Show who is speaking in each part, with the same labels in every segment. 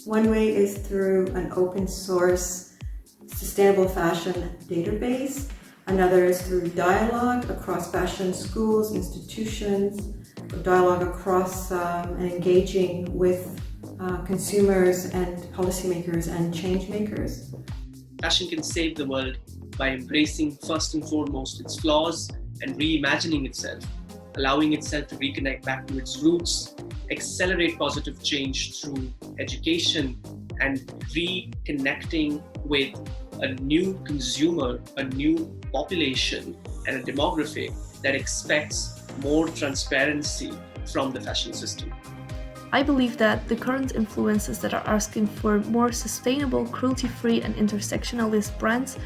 Speaker 1: One way is through an open source sustainable fashion database. Another is through dialogue across fashion schools, institutions, dialogue across and engaging with consumers and policymakers and change makers.
Speaker 2: Fashion can save the world by embracing first and foremost its flaws and reimagining itself, allowing itself to reconnect back to its roots, accelerate positive change through education, and reconnecting with a new consumer, a new population, and a demographic that expects more transparency from the fashion system.
Speaker 3: I believe that the current influencers that are asking for more sustainable, cruelty-free and intersectionalist brands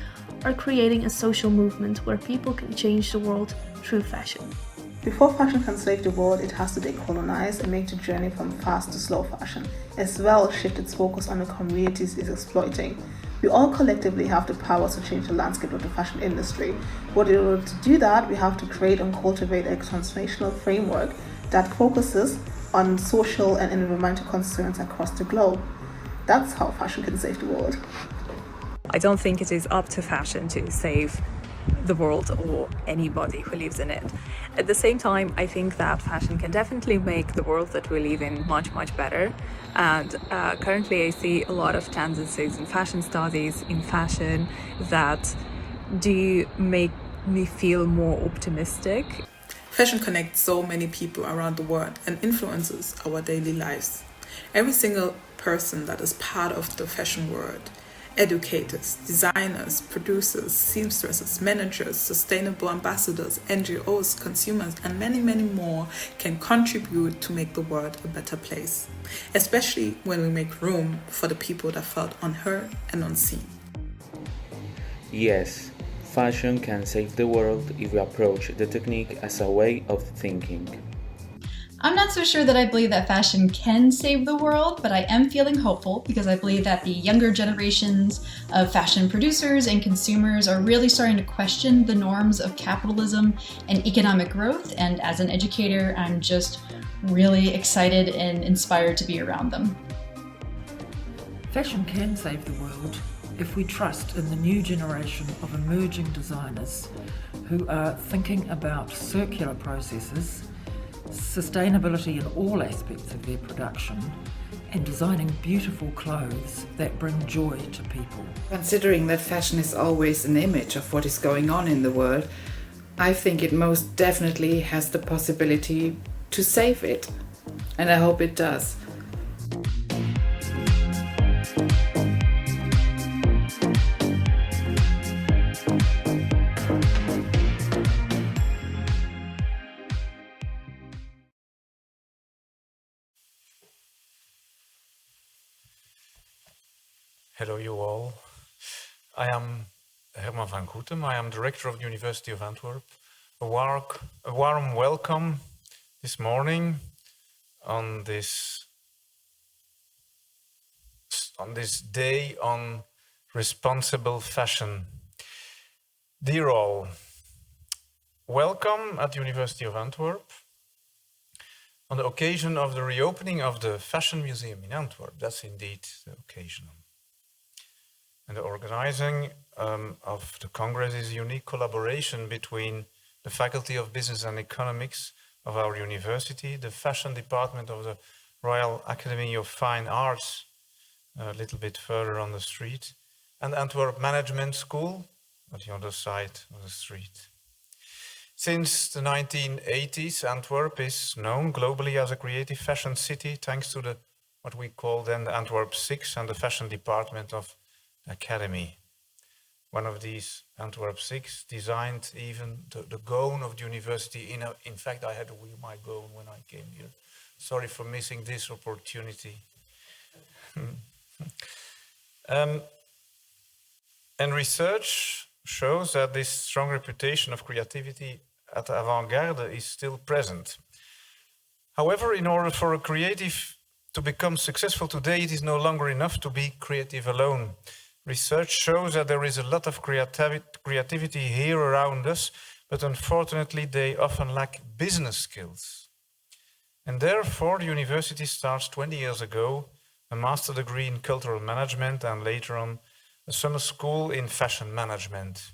Speaker 3: are creating a social movement where people can change the world through fashion.
Speaker 4: Before fashion can save the world, it has to decolonize and make the journey from fast to slow fashion, as well as shift its focus on the communities it's exploiting. We all collectively have the power to change the landscape of the fashion industry, but in order to do that, we have to create and cultivate a transformational framework that focuses on social and environmental concerns across the globe. That's how fashion can save the world.
Speaker 5: I don't think it is up to fashion to save the world or anybody who lives in it. At the same time, I think that fashion can definitely make the world that we live in much, much better. And currently I see a lot of tendencies in fashion studies, in fashion, that do make me feel more optimistic.
Speaker 6: Fashion connects so many people around the world and influences our daily lives. Every single person that is part of the fashion world, educators, designers, producers, seamstresses, managers, sustainable ambassadors, NGOs, consumers, and many, many more can contribute to make the world a better place, especially when we make room for the people that felt unheard and unseen.
Speaker 7: Yes, fashion can save the world if we approach the technique as a way of thinking.
Speaker 8: I'm not so sure that I believe that fashion can save the world, but I am feeling hopeful because I believe that the younger generations of fashion producers and consumers are really starting to question the norms of capitalism and economic growth. And as an educator, I'm just really excited and inspired to be around them.
Speaker 9: Fashion can save the world if we trust in the new generation of emerging designers who are thinking about circular processes, sustainability in all aspects of their production, and designing beautiful clothes that bring joy to people.
Speaker 10: Considering that fashion is always an image of what is going on in the world, I think it most definitely has the possibility to save it, and I hope it does.
Speaker 11: Hello you all. I am Herman van Goetem. I am Director of the University of Antwerp. A warm welcome this morning on this day on responsible fashion. Dear all, welcome at the University of Antwerp on the occasion of the reopening of the Fashion Museum in Antwerp. That's indeed the occasion. And the organizing of the Congress is a unique collaboration between the Faculty of Business and Economics of our university, the Fashion Department of the Royal Academy of Fine Arts, a little bit further on the street, and Antwerp Management School on the other side of the street. Since the 1980s, Antwerp is known globally as a creative fashion city thanks to the what we call then the Antwerp 6 and the Fashion Department of Academy. One of these, Antwerp 6, designed even the gown of the university. In fact, I had to wear my gown when I came here. Sorry for missing this opportunity. And research shows that this strong reputation of creativity at the avant-garde is still present. However, in order for a creative to become successful today, it is no longer enough to be creative alone. Research shows that there is a lot of creativity here around us, but unfortunately they often lack business skills. And therefore the university starts 20 years ago a master degree in cultural management and later on a summer school in fashion management.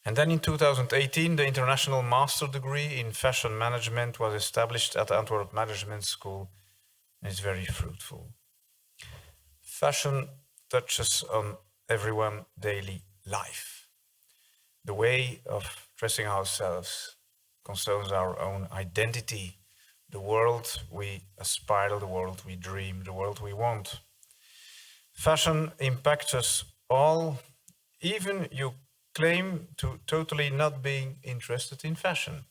Speaker 11: And then in 2018 the international master degree in fashion management was established at the Antwerp Management School and is very fruitful. Fashion touches on everyone's daily life. The way of dressing ourselves concerns our own identity, the world we aspire, the world we dream, the world we want. Fashion impacts us all, even you claim to totally not being interested in fashion.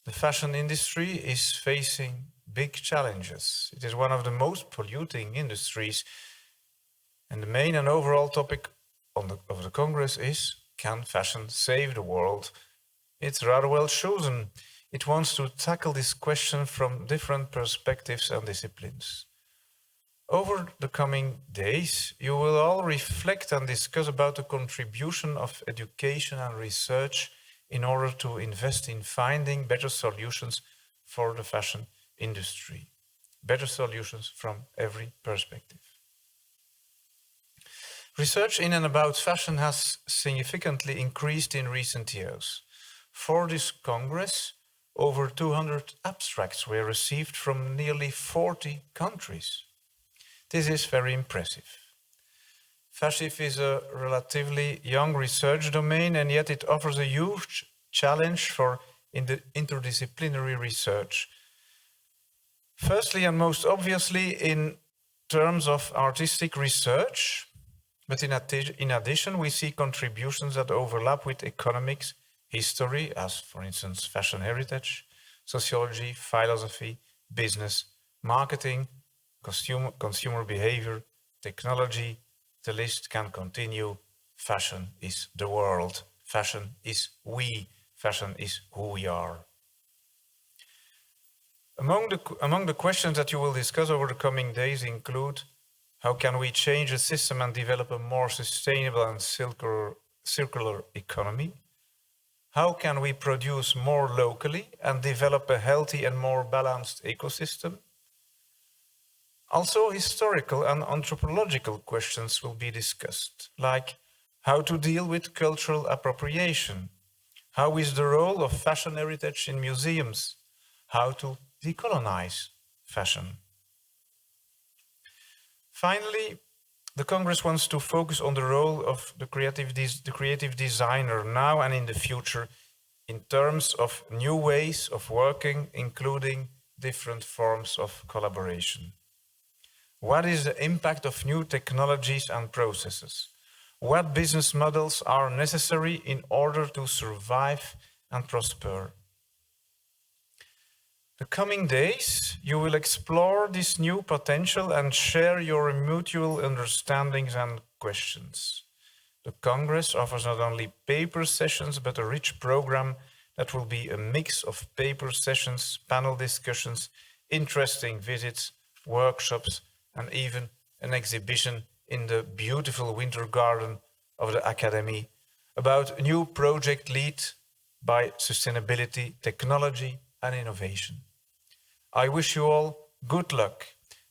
Speaker 11: The fashion industry is facing big challenges. It is one of the most polluting industries. And the main and overall topic of the Congress is, can fashion save the world? It's rather well chosen. It wants to tackle this question from different perspectives and disciplines. Over the coming days, you will all reflect and discuss about the contribution of education and research in order to invest in finding better solutions for the fashion industry. Better solutions from every perspective. Research in and about fashion has significantly increased in recent years. For this Congress, over 200 abstracts were received from nearly 40 countries. This is very impressive. Fashion is a relatively young research domain, and yet it offers a huge challenge for interdisciplinary research. Firstly, and most obviously, in terms of artistic research, but in addition, we see contributions that overlap with economics, history, as for instance, fashion heritage, sociology, philosophy, business, marketing, consumer behavior, technology. The list can continue. Fashion is the world. Fashion is we. Fashion is who we are. Among the questions that you will discuss over the coming days include: how can we change the system and develop a more sustainable and circular economy? How can we produce more locally and develop a healthy and more balanced ecosystem? Also, historical and anthropological questions will be discussed, like how to deal with cultural appropriation, how is the role of fashion heritage in museums, how to decolonize fashion. Finally, the Congress wants to focus on the role of the creative designer now and in the future in terms of new ways of working, including different forms of collaboration. What is the impact of new technologies and processes? What business models are necessary in order to survive and prosper? The coming days, you will explore this new potential and share your mutual understandings and questions. The Congress offers not only paper sessions, but a rich program that will be a mix of paper sessions, panel discussions, interesting visits, workshops, and even an exhibition in the beautiful winter garden of the Academy about a new project led by sustainability, technology, and innovation. I wish you all good luck.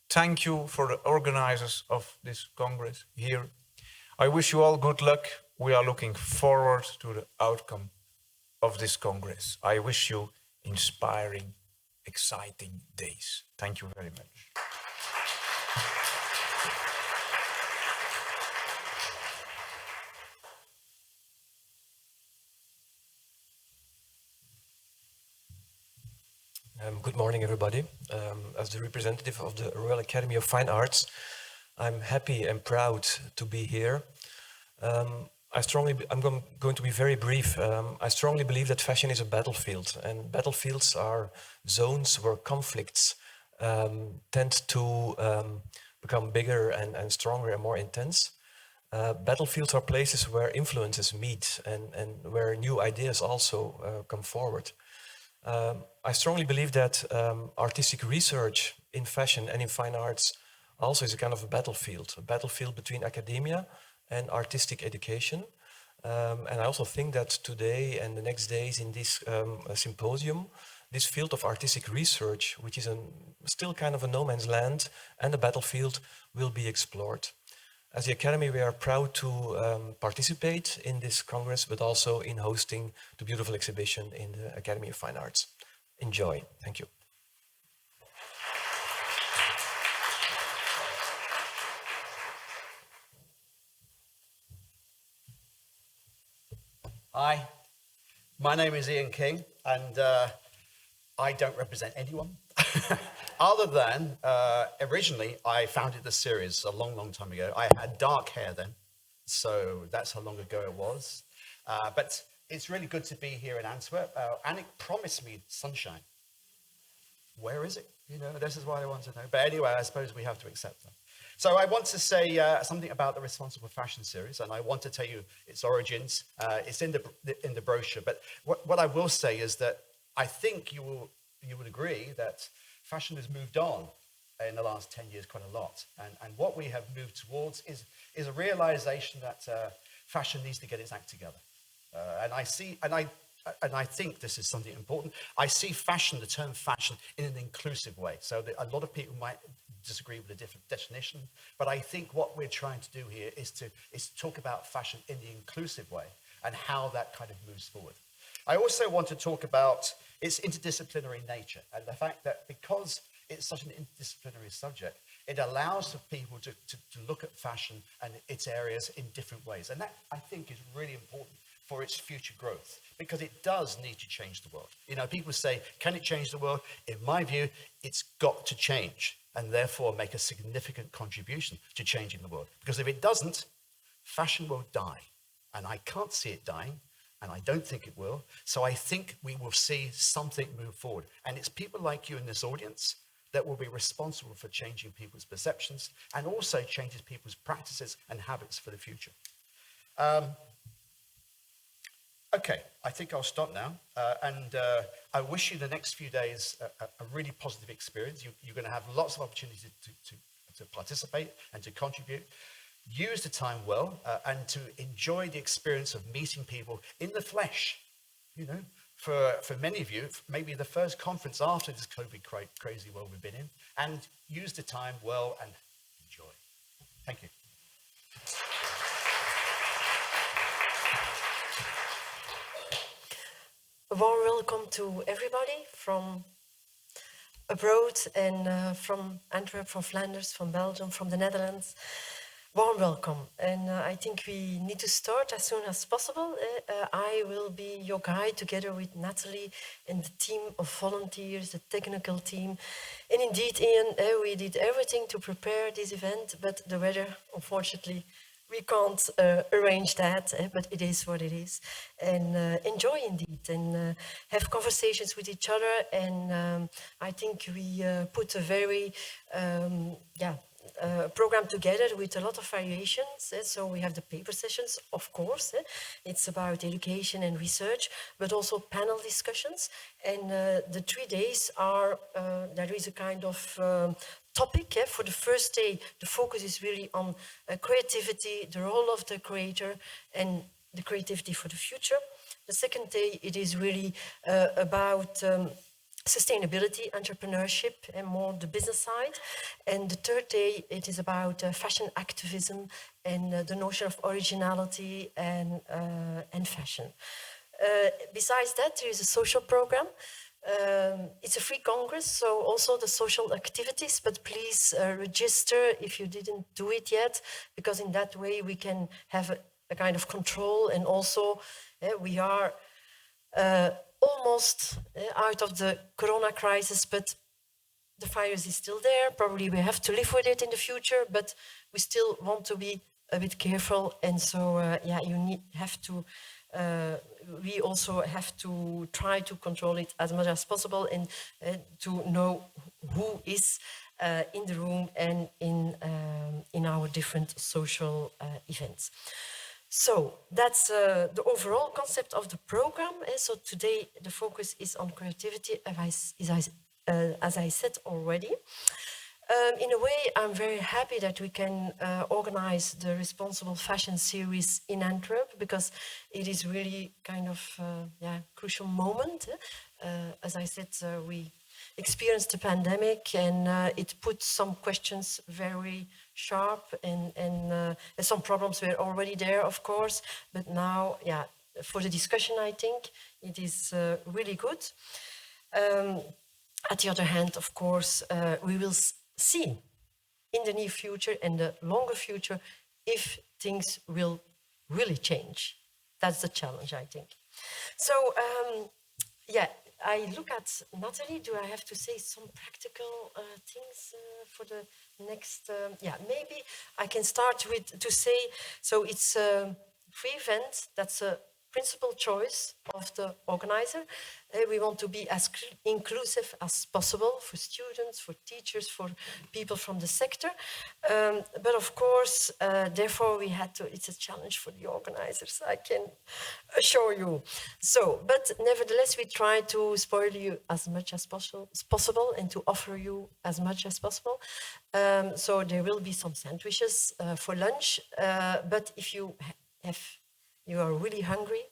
Speaker 11: Thank you for the organizers of this Congress here. I wish you all good luck. We are looking forward to the outcome of this Congress. I wish you inspiring, exciting days. Thank you very much.
Speaker 12: Good morning, everybody. As the representative of the Royal Academy of Fine Arts, I'm happy and proud to be here. I'm going to be very brief. I strongly believe that fashion is a battlefield, and battlefields are zones where conflicts tend to become bigger and stronger and more intense. Battlefields are places where influences meet and where new ideas also come forward. I strongly believe that artistic research in fashion and in fine arts also is a kind of a battlefield between academia and artistic education. And I also think that today and the next days in this symposium, this field of artistic research, which is still kind of a no man's land and a battlefield, will be explored. As the Academy, we are proud to participate in this Congress, but also in hosting the beautiful exhibition in the Academy of Fine Arts. Enjoy. Thank you.
Speaker 13: Hi, my name is Ian King, and I don't represent anyone. Other than, originally, I founded the series a long, long time ago. I had dark hair then, so that's how long ago it was. But it's really good to be here in Antwerp. Annick promised me sunshine. Where is it? You know, this is what I want to know. But anyway, I suppose we have to accept that. So I want to say something about the Responsible Fashion series, and I want to tell you its origins. It's in the brochure. But what I will say is that I think you would agree that fashion has moved on in the last 10 years quite a lot. And what we have moved towards is a realization that fashion needs to get its act together. And I think this is something important. I see fashion, the term fashion, in an inclusive way. So that a lot of people might disagree with a different definition, but I think what we're trying to do here is to talk about fashion in the inclusive way and how that kind of moves forward. I also want to talk about its interdisciplinary nature and the fact that because it's such an interdisciplinary subject, it allows for people to look at fashion and its areas in different ways. And that, I think, is really important for its future growth, because it does need to change the world. You know, people say, can it change the world? In my view, it's got to change and therefore make a significant contribution to changing the world. Because if it doesn't, fashion will die. And I can't see it dying, and I don't think it will. So I think we will see something move forward. And it's people like you in this audience that will be responsible for changing people's perceptions and also changes people's practices and habits for the future. Okay, I think I'll stop now. I wish you the next few days a really positive experience. You're going to have lots of opportunities to participate and to contribute. Use the time well and to enjoy the experience of meeting people in the flesh. You know, for many of you, maybe the first conference after this COVID crazy world we've been in, and use the time well and enjoy. Thank you.
Speaker 14: A warm welcome to everybody from abroad and from Antwerp, from Flanders, from Belgium, from the Netherlands. Warm welcome. And I think we need to start as soon as possible. I will be your guide together with Natalie and the team of volunteers, the technical team. And indeed, Ian, we did everything to prepare this event, but the weather, unfortunately, we can't arrange that, but it is what it is. And enjoy indeed, and have conversations with each other. And I think we put a very, program together with a lot of variations. So we have the paper sessions, of course. It's about education and research, but also panel discussions. And the 3 days are, there is a kind of topic. For the first day, the focus is really on creativity, the role of the creator, and the creativity for the future. The second day, it is really about sustainability, entrepreneurship, and more the business side. And the third day, it is about fashion activism and the notion of originality and fashion. Besides that, there is a social program. It's a free congress, so also the social activities, but please register if you didn't do it yet, because in that way we can have a kind of control, and also we are almost out of the corona crisis, but the virus is still there. Probably we have to live with it in the future, but we still want to be a bit careful, and so we also have to try to control it as much as possible, and to know who is in the room and in our different social events. So that's the overall concept of the program. So today the focus is on creativity, as I said already. In a way, I'm very happy that we can organize the Responsible Fashion series in Antwerp, because it is really kind of crucial moment. As I said, we experienced the pandemic, and it put some questions very sharp, and some problems were already there, of course. But now, for the discussion, I think it is really good. At the other hand, of course, we will see in the near future and the longer future if things will really change. That's the challenge, I think. So, I look at Natalie. Do I have to say some practical things for the next? Maybe I can start with to say, so it's a free event. That's a principal choice of the organizer. We want to be as inclusive as possible for students, for teachers, for people from the sector. But of course, therefore we had to, it's a challenge for the organizers, I can assure you. So, but nevertheless, we try to spoil you as much as possible and to offer you as much as possible. So there will be some sandwiches for lunch, but if you are really hungry,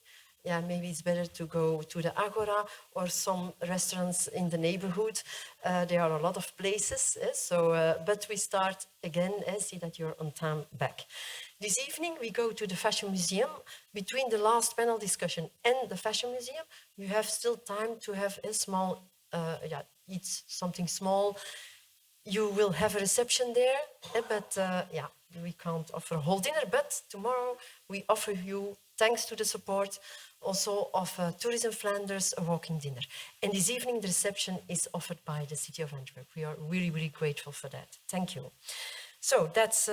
Speaker 14: maybe it's better to go to the Agora or some restaurants in the neighborhood. There are a lot of places, but we start again, see that you're on time back. This evening we go to the Fashion Museum. Between the last panel discussion and the Fashion Museum, you have still time to have a small, eat something small. You will have a reception there, but we can't offer a whole dinner, but tomorrow we offer you, thanks to the support also of Tourism Flanders, a walking dinner. And this evening the reception is offered by the City of Antwerp. We are really, really grateful for that. Thank you. So that's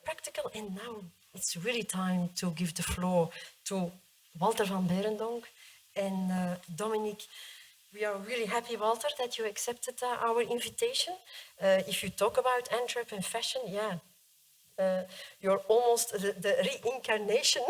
Speaker 14: practical, and now it's really time to give the floor to Walter van Beirendonck and Dominique. We are really happy, Walter, that you accepted our invitation. If you talk about Antwerp and fashion, you're almost the reincarnation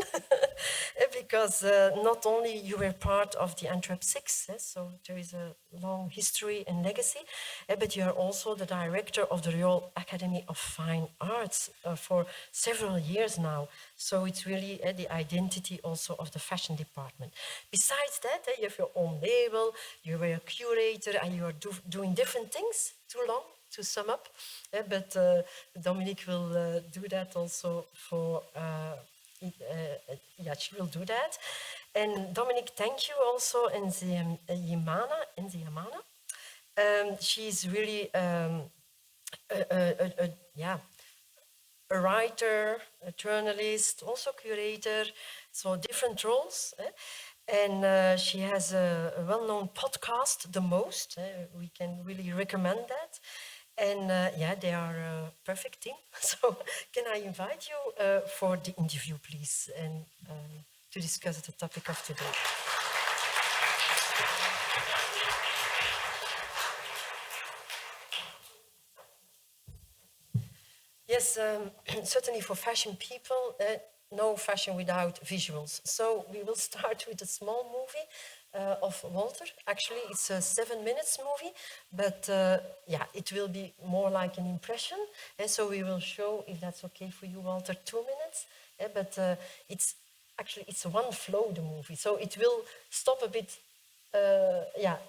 Speaker 14: because not only you were part of the Antwerp 6, so there is a long history and legacy, but you are also the director of the Royal Academy of Fine Arts for several years now. So it's really the identity also of the fashion department. Besides that, you have your own label, you were a curator, and you are doing different things. Too long to sum up, but Dominique will do that also for, she will do that. And Dominique, thank you also in the Yamana. She's really a writer, a journalist, also curator, so different roles. And she has a well-known podcast, The Most. We can really recommend that. And they are a perfect team. So can I invite you for the interview, please, and to discuss the topic of today. Yes, certainly for fashion people, no fashion without visuals. So we will start with a small movie of Walter. Actually, it's a 7 minutes movie, but it will be more like an impression. And so we will show, if that's okay for you, Walter, 2 minutes. But it's one flow, the movie. So it will stop a bit,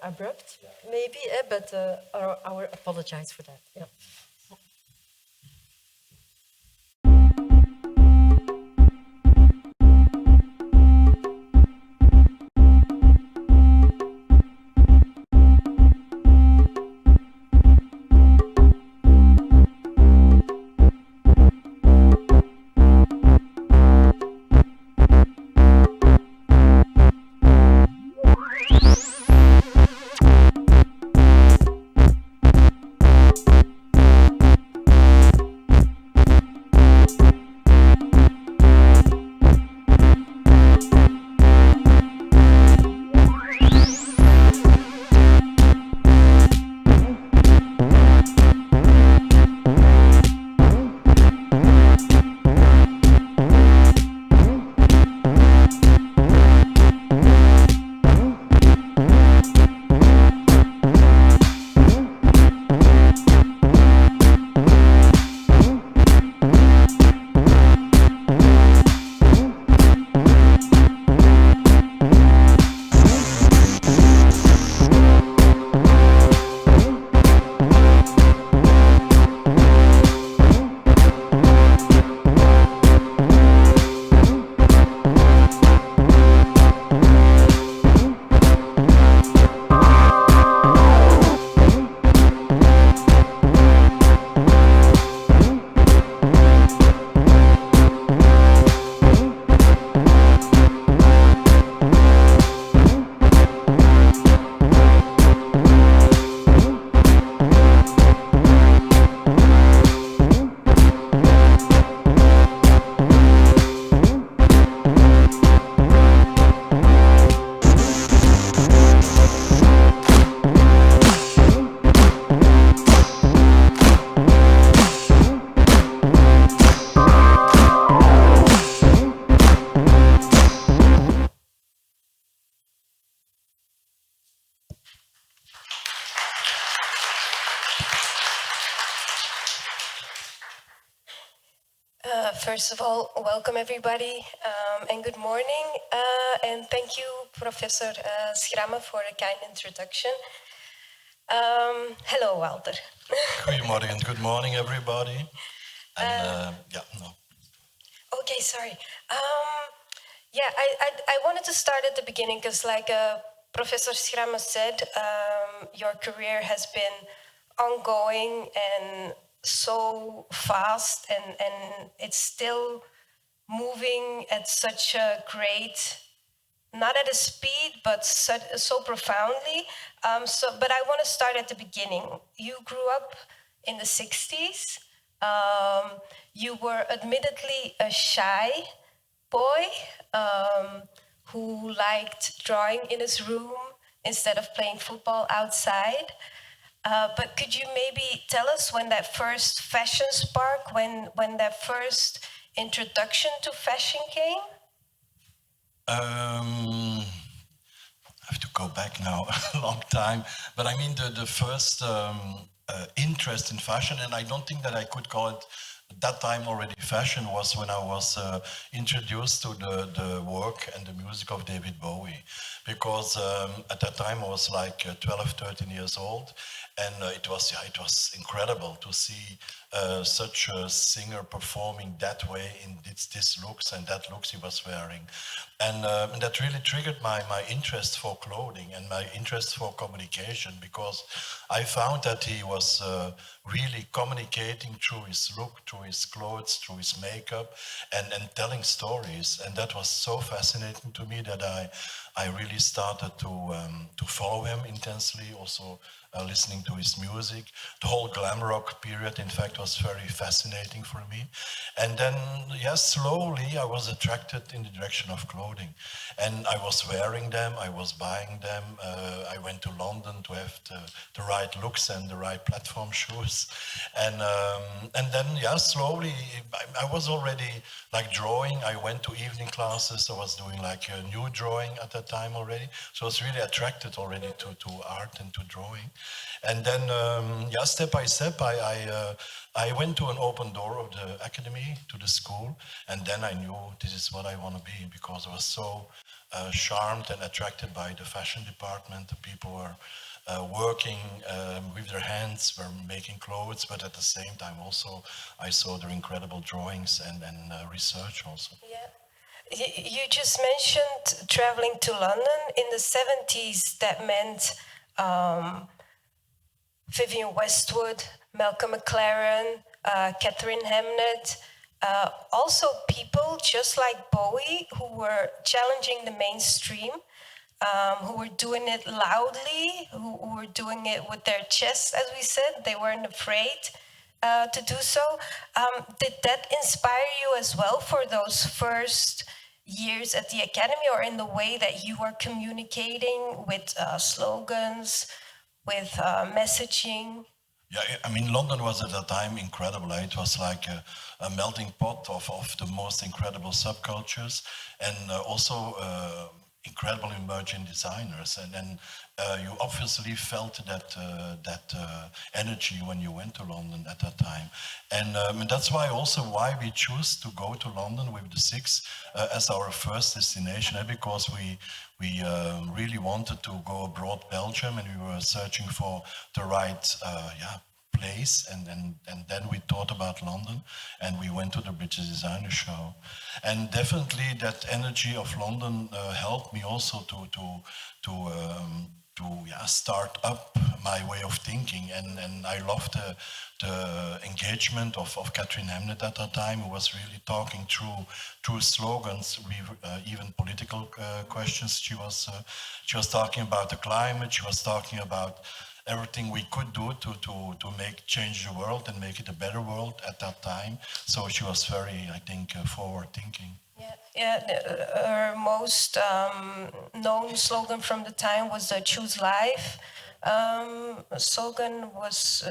Speaker 14: abrupt, maybe, but I apologize for that. Yeah.
Speaker 15: First of all, welcome everybody and good morning. And thank you, Professor Schramme, for a kind introduction. Hello, Walter.
Speaker 16: Goedemorgen, good morning, everybody. And
Speaker 15: Okay, sorry. Yeah, I wanted to start at the beginning because, like Professor Schramme said, your career has been ongoing and so fast, and it's still moving at such a great, not at a speed, but so profoundly. But I want to start at the beginning. You grew up in the 60s. You were admittedly a shy boy who liked drawing in his room instead of playing football outside. But could you maybe tell us when that first fashion spark, when that first introduction to fashion came?
Speaker 16: I have to go back now a long time, but I mean the first interest in fashion, and I don't think that I could call it at that time already fashion, was when I was introduced to the work and the music of David Bowie, because at that time I was like 12, 13 years old, and it was incredible to see such a singer performing that way in this looks and that looks he was wearing. And that really triggered my interest for clothing and my interest for communication, because I found that he was really communicating through his look, through his clothes, through his makeup, and telling stories. And that was so fascinating to me that I really started to follow him intensely, also listening to his music. The whole glam rock period, in fact, was very fascinating for me. And then, yes, slowly I was attracted in the direction of clothing. And I was wearing them, I was buying them. I went to London to have the right looks and the right platform shoes. And then, yeah, slowly, I was already like drawing. I went to evening classes. I was doing like a new drawing at that time already. So I was really attracted already to art and to drawing. And then, yeah, step by step, I went to an open door of the academy, to the school, and then I knew this is what I want to be, because I was so charmed and attracted by the fashion department. The people were working with their hands, were making clothes, but at the same time also I saw their incredible drawings and research also.
Speaker 15: Yeah. You just mentioned traveling to London. In the 70s, that meant Vivienne Westwood, Malcolm McLaren, Catherine Hamnett, also people just like Bowie who were challenging the mainstream, who were doing it loudly, who were doing it with their chests, as we said. They weren't afraid to do so. Did that inspire you as well for those first years at the academy, or in the way that you were communicating with slogans, with messaging?
Speaker 16: Yeah, I mean, London was at that time incredible. It was like a melting pot of the most incredible subcultures, and also incredible emerging designers. And you obviously felt that energy when you went to London at that time. And that's why we choose to go to London with the Six as our first destination, because we really wanted to go abroad Belgium, and we were searching for the right place, and then we thought about London, and we went to the British Designer Show. And definitely that energy of London helped me also to start up my way of thinking, and I loved the engagement of Catherine Hamnett at that time, who was really talking through slogans, even political questions. She was talking about the climate. She was talking about everything we could do to change the world and make it a better world at that time. So she was very, I think, forward thinking.
Speaker 15: Yeah, her most known slogan from the time was "Choose Life." Slogan was,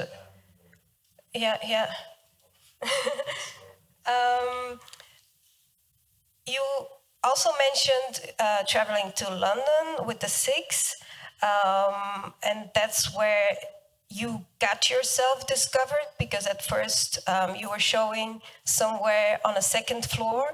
Speaker 15: you also mentioned traveling to London with the Six, and that's where you got yourself discovered, because at first you were showing somewhere on a second floor,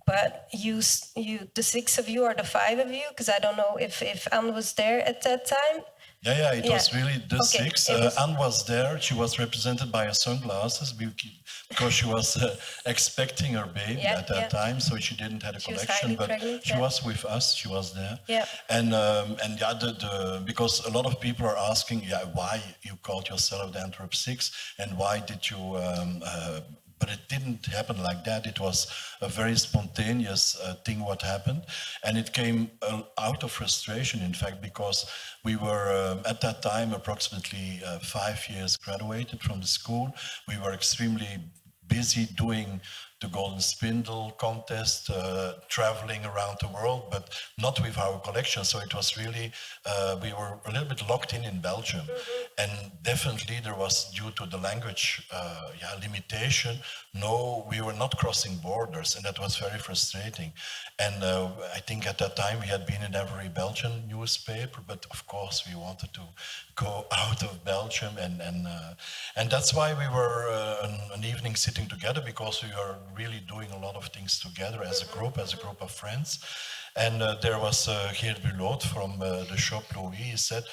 Speaker 15: but the 6 of you or the 5 of you, because I don't know if Anne was there at that time.
Speaker 16: Yeah, it was really the
Speaker 15: Okay,
Speaker 16: 6.
Speaker 15: was...
Speaker 16: Anne was there. She was represented by her sunglasses because she was expecting her baby at that time, so she didn't have a collection. But
Speaker 15: pregnant,
Speaker 16: she was with us. She was there.
Speaker 15: Yeah.
Speaker 16: And because a lot of people are asking, why you called yourself the Antwerp 6, and why did you? But it didn't happen like that. It was a very spontaneous thing what happened. And it came out of frustration, in fact, because we were, at that time, approximately 5 years graduated from the school. We were extremely busy doing the Golden Spindle contest, traveling around the world, but not with our collection. So it was really, we were a little bit locked in Belgium. And definitely there was, due to the language limitation, we were not crossing borders, and that was very frustrating. And I think at that time we had been in every Belgian newspaper, but of course we wanted to go out of Belgium, and that's why we were an evening sitting together, because we were really doing a lot of things together as a group of friends. And there was Geert Buloot from the shop Louis. He said,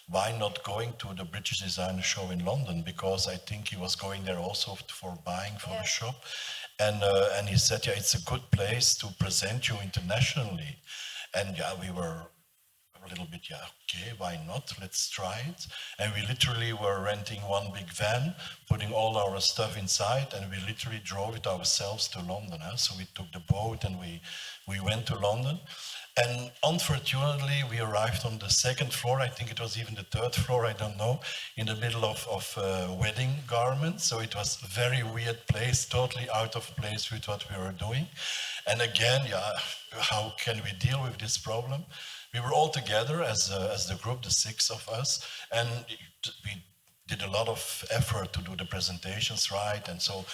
Speaker 16: why not going to the British Designer Show in London? Because I think he was going there also for buying for the shop. And he said, it's a good place to present you internationally. And we were a little bit, okay, why not? Let's try it. And we literally were renting one big van, putting all our stuff inside, and we literally drove it ourselves to London. So we took the boat and we went to London. And unfortunately, we arrived on the second floor. I think it was even the third floor, I don't know, in the middle of wedding garments. So it was a very weird place, totally out of place with what we were doing. And again, how can we deal with this problem? We were all together as the group, the 6 of us, and we did a lot of effort to do the presentations right. And so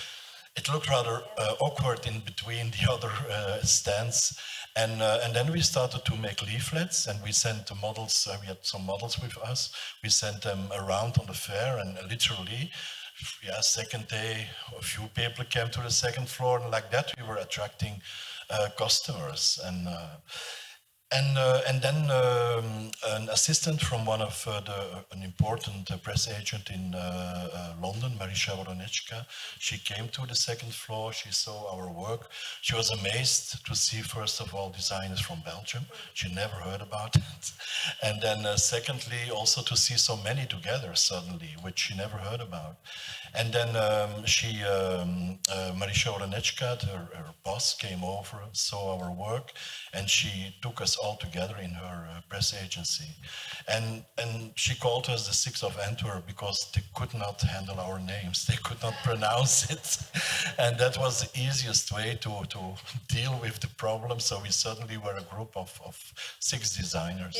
Speaker 16: it looked rather awkward in between the other stands. And then we started to make leaflets, and we sent the models, we had some models with us, we sent them around on the fair, and literally, second day, a few people came to the second floor, and like that we were attracting customers. And then an assistant from one of an important press agent in London, Marisha Voronechka, she came to the second floor, she saw our work. She was amazed to see, first of all, designers from Belgium. She never heard about it. And then secondly, also to see so many together suddenly, which she never heard about. And then Marisha Voronechka, her boss, came over, saw our work, and she took us all together in her press agency. And she called us the 6 of Antwerp because they could not handle our names. They could not pronounce it. And that was the easiest way to deal with the problem. So we suddenly were a group of 6 designers.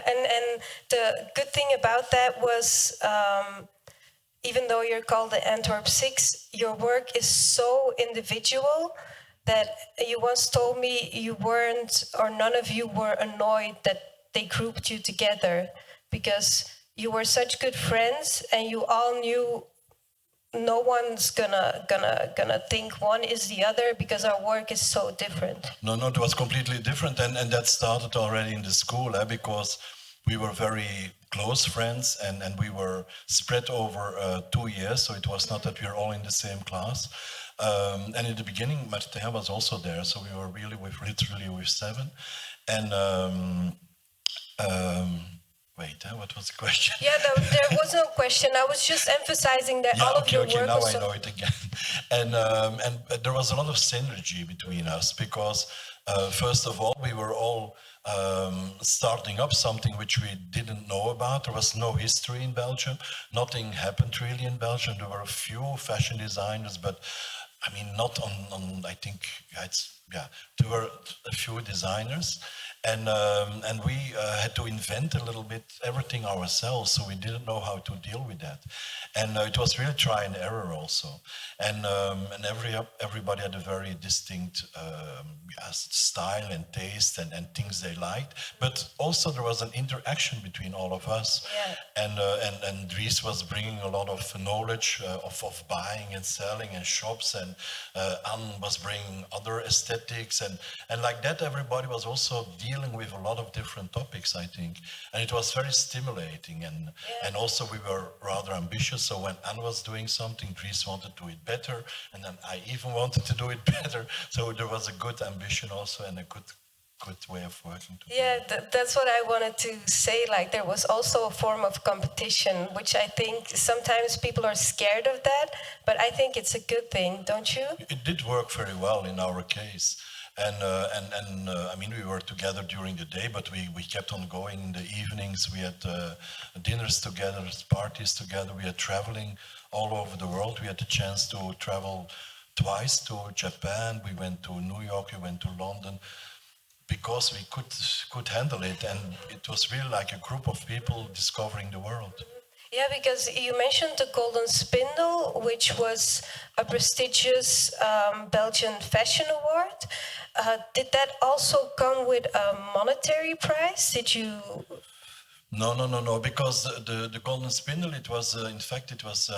Speaker 15: And the good thing about that was, even though you're called the Antwerp 6, your work is so individual that you once told me you weren't, or none of you were annoyed that they grouped you together, because you were such good friends and you all knew no one's gonna think one is the other, because our work is so different.
Speaker 16: No, it was completely different, and that started already in the school, because we were very close friends, and we were spread over 2 years, so it was not that we were all in the same class. And in the beginning, Martin was also there, so we were really literally with 7. And what was the question?
Speaker 15: There was no question. I was just emphasizing that all of your work
Speaker 16: now
Speaker 15: was
Speaker 16: I know it again. And there was a lot of synergy between us, because first of all, we were all starting up something which we didn't know about. There was no history in Belgium. Nothing happened really in Belgium. There were a few fashion designers, but I mean, not on I think, there were a few designers, and we had to invent a little bit everything ourselves, so we didn't know how to deal with that. And it was really try and error also. And everybody had a very distinct style and taste and things they liked. But also there was an interaction between all of us. Yeah. And Dries was bringing a lot of knowledge of buying and selling and shops, and Anne was bringing other aesthetics, and like that everybody was also dealing with a lot of different topics, I think. And it was very stimulating, and also we were rather ambitious. So when Anne was doing something, Dries wanted to do it better, and then I even wanted to do it better. So there was a good ambition also, and a good way of working together.
Speaker 15: Yeah, that's what I wanted to say. Like, there was also a form of competition, which I think sometimes people are scared of that, but I think it's a good thing, don't you?
Speaker 16: It did work very well in our case. And I mean, we were together during the day, but we kept on going in the evenings. We had dinners together, parties together. We had traveling all over the world. We had the chance to travel twice to Japan. We went to New York, we went to London, because we could handle it. And it was really like a group of people discovering the world.
Speaker 15: Yeah, because you mentioned the Golden Spindle, which was a prestigious Belgian fashion award. Did that also come with a monetary prize? Did you?
Speaker 16: No, because the Golden Spindle, it was, in fact, it was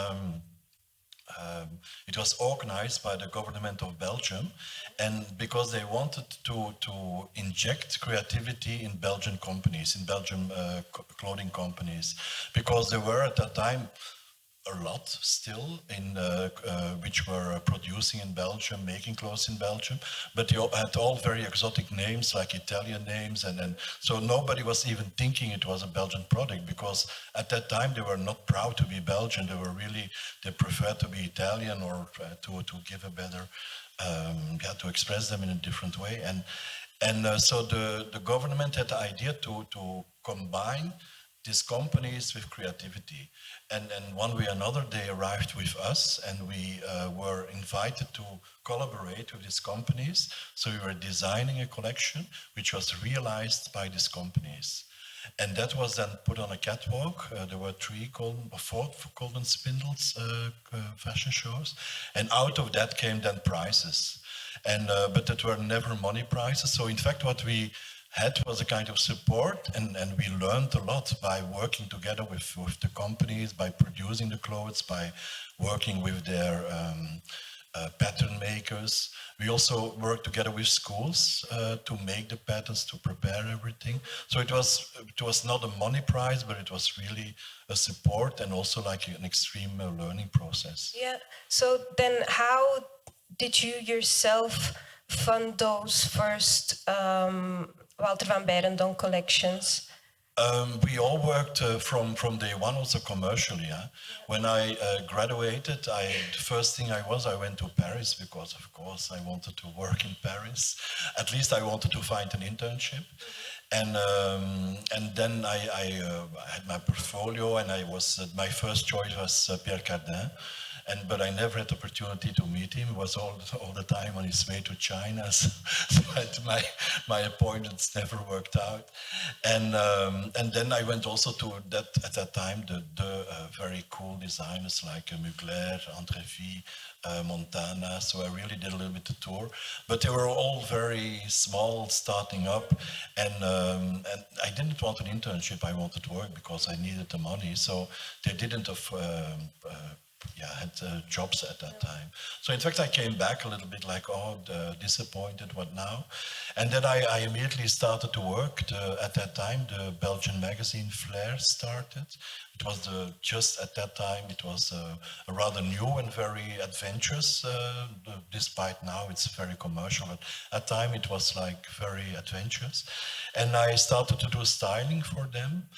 Speaker 16: organized by the government of Belgium, and because they wanted to inject creativity in Belgian companies, in Belgian clothing companies, because there were at that time a lot still in which were producing in Belgium, making clothes in Belgium, but they all had all very exotic names, like Italian names, and so nobody was even thinking it was a Belgian product, because at that time they were not proud to be Belgian. They preferred to be Italian, or to give a better, to express them in a different way. And so the government had the idea to combine these companies with creativity. And one way or another, they arrived with us, and we were invited to collaborate with these companies. So we were designing a collection which was realized by these companies. And that was then put on a catwalk. There were 4 Golden Spindles fashion shows. And out of that came then prizes. And but that were never money prizes. So in fact, what we had was a kind of support, and we learned a lot by working together with the companies, by producing the clothes, by working with their pattern makers. We also worked together with schools to make the patterns, to prepare everything. So it was not a money prize, but it was really a support, and also like an extreme learning process.
Speaker 15: Yeah. So then how did you yourself fund those first Walter van Beirendonck collections?
Speaker 16: We all worked from day one, also commercially. Yeah? When I graduated, the first thing I went to Paris, because of course I wanted to work in Paris. At least I wanted to find an internship. And then I had my portfolio, and my first choice was Pierre Cardin. But I never had the opportunity to meet him. He was all the time on his way to China, so my appointments never worked out. And then I went also to at that time the very cool designers like Mugler, André, Montana. So I really did a little bit of tour, but they were all very small, starting up, and I didn't want an internship. I wanted work because I needed the money. So they didn't had jobs at that time. So in fact, I came back a little bit like, disappointed, what now? And then I immediately started to work. At that time, the Belgian magazine Flair started. It was just at that time, it was a rather new and very adventurous, despite now it's very commercial, but at the time it was like very adventurous. And I started to do styling for them,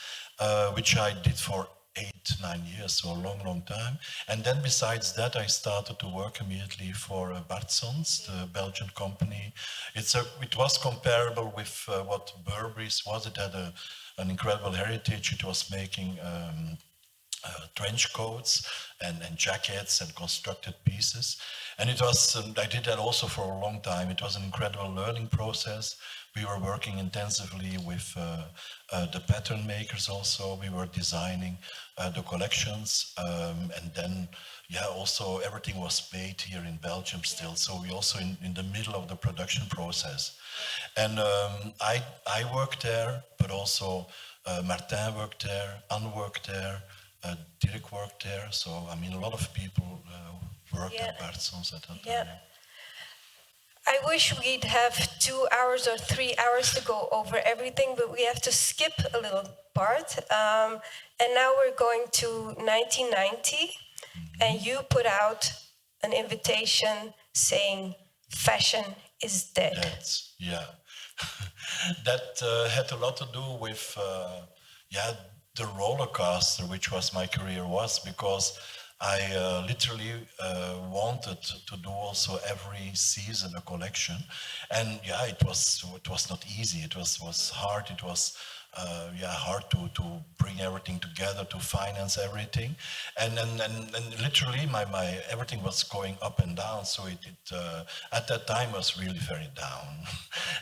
Speaker 16: which I did for 8-9 years, so a long time. And then besides that, I started to work immediately for Parsons, the Belgian company. It was comparable with what Burberry's was. It had an incredible heritage. It was making trench coats and jackets and constructed pieces. And it was, I did that also for a long time. It was an incredible learning process. We were working intensively with the pattern makers also. We were designing the collections, and then, yeah, also everything was made here in Belgium still. So we also in the middle of the production process. And I worked there, but also Martin worked there, Anne worked there, Dirk worked there. So, I mean, a lot of people worked at Parsons at that time.
Speaker 15: I wish we'd have 2 hours or 3 hours to go over everything, but we have to skip a little part. And now we're going to 1990, and you put out an invitation saying fashion is dead.
Speaker 16: Yeah. That had a lot to do with, the roller coaster, which was my career was, because I literally wanted to do also every season a collection, and yeah, it was not easy. It was hard. It was hard to bring everything together, to finance everything, and literally my everything was going up and down. So it at that time was really very down,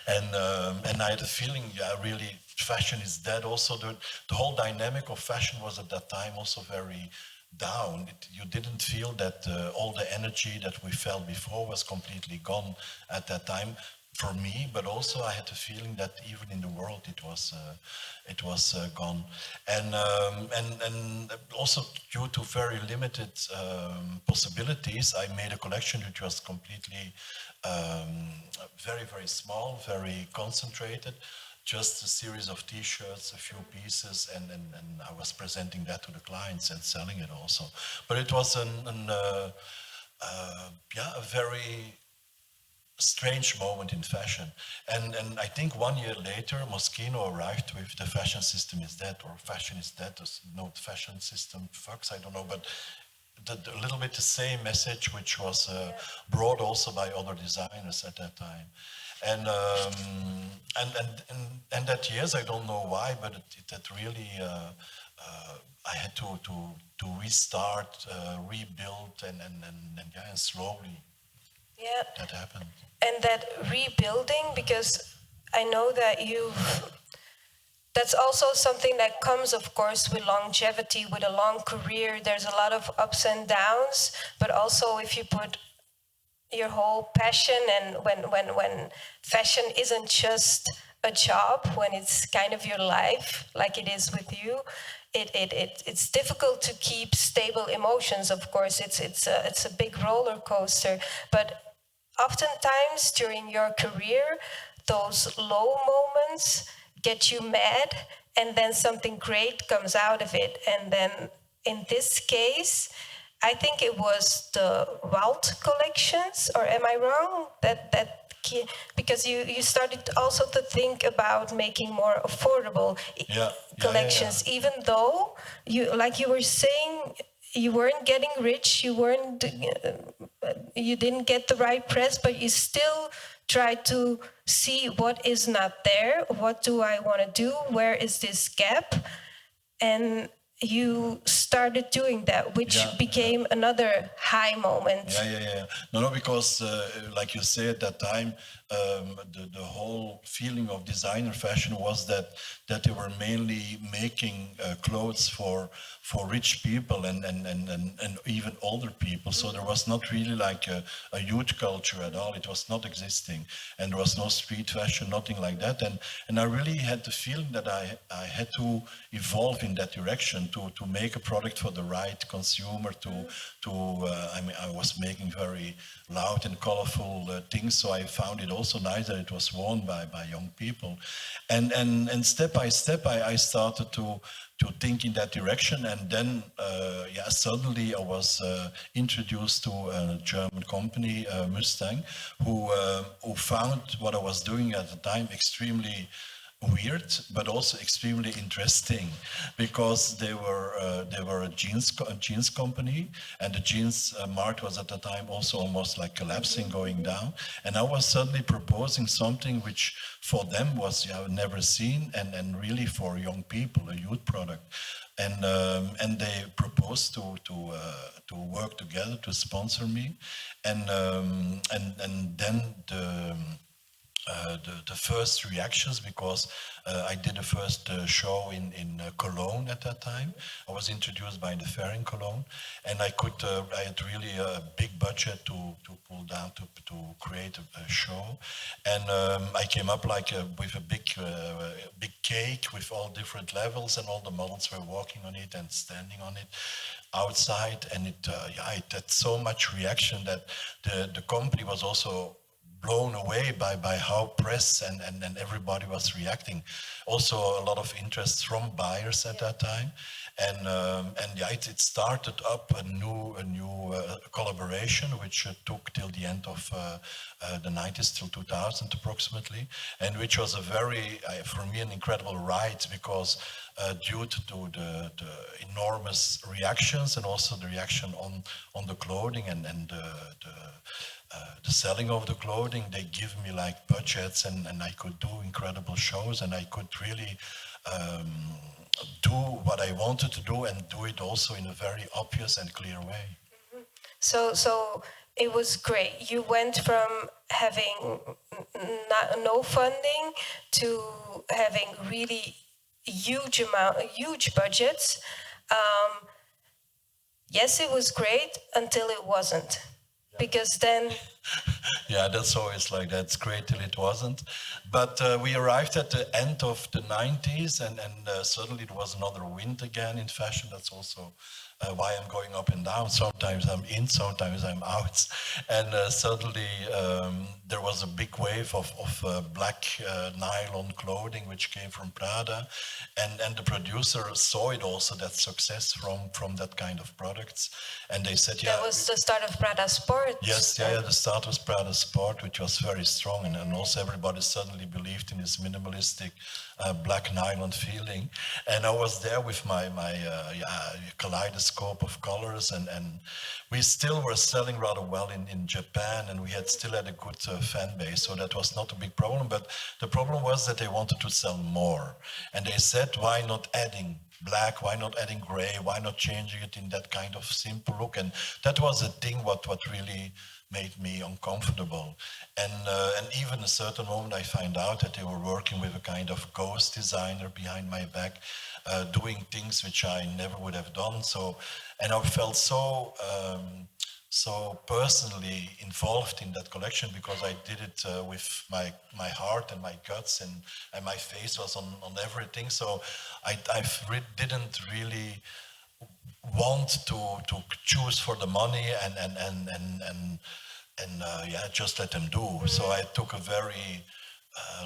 Speaker 16: and I had a feeling, really fashion is dead. Also the whole dynamic of fashion was at that time also very down. You didn't feel that all the energy that we felt before was completely gone at that time for me, but also I had the feeling that even in the world it was gone, and also due to very limited possibilities, I made a collection which was completely very, very small, very concentrated. Just a series of T-shirts, a few pieces, and I was presenting that to the clients and selling it also. But it was a very strange moment in fashion. And I think 1 year later, Moschino arrived with the fashion system is dead, or fashion is dead, no fashion system fucks, I don't know, but a little bit the same message, which was brought also by other designers at that time. And that years, I don't know why, but it really I had to restart, rebuild, and slowly that happened.
Speaker 15: And that rebuilding, because I know that that's also something that comes, of course, with longevity, with a long career. There's a lot of ups and downs, but also if you put your whole passion, and when fashion isn't just a job, when it's kind of your life, like it is with you, it's difficult to keep stable emotions. Of course, it's a big roller coaster, but oftentimes during your career, those low moments get you mad, and then something great comes out of it. And then in this case, I think it was the Walt collections, or am I wrong? Because you started also to think about making more affordable collections, even though you were saying, you weren't getting rich, you didn't get the right press, but you still try to see what is not there, what do I want to do, where is this gap, and you started doing that, which became another high moment.
Speaker 16: No, because like you say, at that time, the whole feeling of designer fashion was that they were mainly making clothes for rich people and even older people. So there was not really like a youth culture at all. It was not existing, and there was no street fashion, nothing like that. And I really had the feeling that I had to evolve in that direction to make a product for the right consumer. I was making very loud and colorful things, so I found it also nice that it was worn by young people. And step by step, I started to think in that direction, and then suddenly I was introduced to a German company, Mustang, who found what I was doing at the time extremely weird, but also extremely interesting, because they were a jeans company, and the jeans market was at the time also almost like collapsing, going down. And I was suddenly proposing something which for them was never seen, and really for young people, a youth product. And they proposed to work together to sponsor me, and then the first reactions, because I did the first show in Cologne at that time. I was introduced by the fair in Cologne, and I had really a big budget to pull down to create a show, and I came up with a big cake with all different levels, and all the models were walking on it and standing on it outside, and it had so much reaction that the company was also blown away by how press and everybody was reacting. Also a lot of interest from buyers at that time, and it started up a new collaboration which took till the end of the 90s, till 2000 approximately, and which was a very for me an incredible ride, because due to the enormous reactions, and also the reaction on the clothing and the selling of the clothing, they give me like budgets, and I could do incredible shows, and I could really do what I wanted to do, and do it also in a very obvious and clear way.
Speaker 15: So it was great. You went from having no funding to having really huge budgets. Yes, it was great until it wasn't. Because then...
Speaker 16: Yeah, that's always like that. It's great till it wasn't. But we arrived at the end of the 90s, and suddenly it was another wind again in fashion. That's also why I'm going up and down. Sometimes I'm in, sometimes I'm out. And suddenly there was a big wave of black nylon clothing which came from Prada. And the producer saw it also, that success from that kind of products. And they said,
Speaker 15: That was the start of Prada Sport.
Speaker 16: Yes, the start was Prada Sport, which was very strong. And also everybody suddenly believed in this minimalistic black nylon feeling. And I was there with my kaleidoscope of colors, and we still were selling rather well in Japan, and we still had a good fan base, so that was not a big problem. But the problem was that they wanted to sell more, and they said, why not adding black, why not adding gray, why not changing it in that kind of simple look? And that was a thing what really made me uncomfortable. And even a certain moment I find out that they were working with a kind of ghost designer behind my back, doing things which I never would have done. And I felt so personally involved in that collection, because I did it with my heart and my guts, and my face was on everything. So I didn't really want to choose for the money and just let them do. So I took a